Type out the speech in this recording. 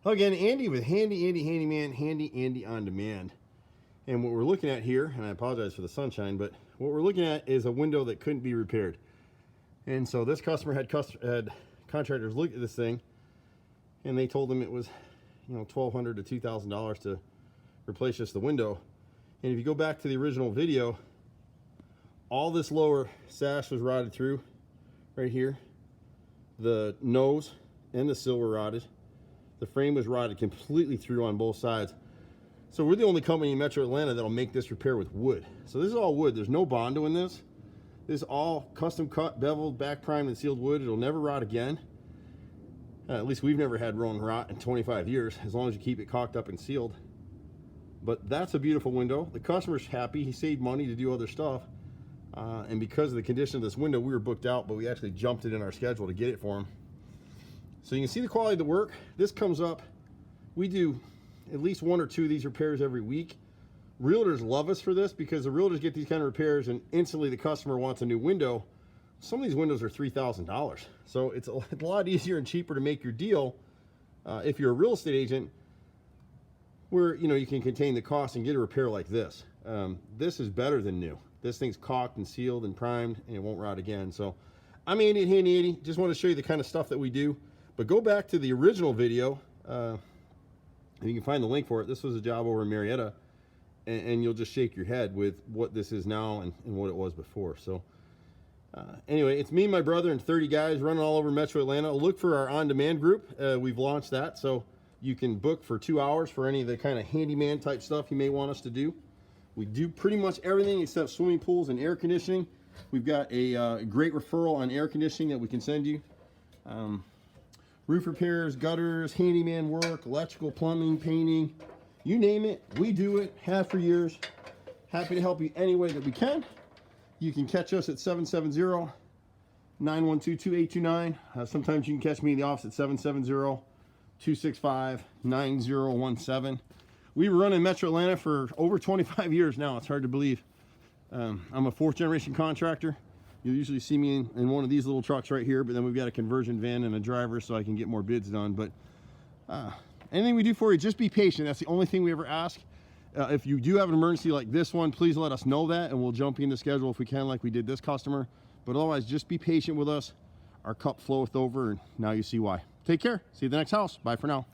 Hello again, Andy with Handy Andy Handyman, Handy Andy on Demand. And what we're looking at here, and I apologize for the sunshine, but what we're looking at is a window that couldn't be repaired. And so this customer had contractors look at this thing, and they told them it was, $1,200 to $2,000 to replace just the window. And if you go back to the original video, all this lower sash was rotted through right here. The nose and the sill were rotted. The frame was rotted completely through on both sides. So we're the only company in Metro Atlanta that'll make this repair with wood. So this is all wood. There's no Bondo in this. This is all custom cut, beveled, back primed, and sealed wood. It'll never rot again. At least we've never had one rot in 25 years, as long as you keep it caulked up and sealed. But that's a beautiful window. The customer's happy. He saved money to do other stuff. And because of the condition of this window, we were booked out, but we actually jumped it in our schedule to get it for him. So you can see the quality of the work. This comes up. We do at least one or two of these repairs every week. Realtors love us for this because the realtors get these kind of repairs and instantly the customer wants a new window. Some of these windows are $3,000. So it's a lot easier and cheaper to make your deal if you're a real estate agent where you can contain the cost and get a repair like this. This is better than new. This thing's caulked and sealed and primed and it won't rot again. So I'm Andy at Handy Andy. Just want to show you the kind of stuff that we do. But go back to the original video, and you can find the link for it. This was a job over in Marietta, and you'll just shake your head with what this is now and what it was before. So anyway, it's me and my brother and 30 guys running all over Metro Atlanta. Look for our on-demand group. We've launched that, so you can book for 2 hours for any of the kind of handyman type stuff you may want us to do. We do pretty much everything except swimming pools and air conditioning. We've got a great referral on air conditioning that we can send you. Roof repairs, gutters, handyman work, electrical, plumbing, painting, you name it, we do it, have for years. Happy to help you any way that we can. You can catch us at 770-912-2829. Sometimes you can catch me in the office at 770-265-9017. We run in Metro Atlanta for over 25 years now. It's hard to believe. I'm a fourth generation contractor. You'll usually see me in one of these little trucks right here, but then we've got a conversion van and a driver so I can get more bids done. But anything we do for you, just be patient. That's the only thing we ever ask. If you do have an emergency like this one, please let us know that, and we'll jump in the schedule if we can, like we did this customer. But otherwise, just be patient with us. Our cup floweth over, and now you see why. Take care. See you at the next house. Bye for now.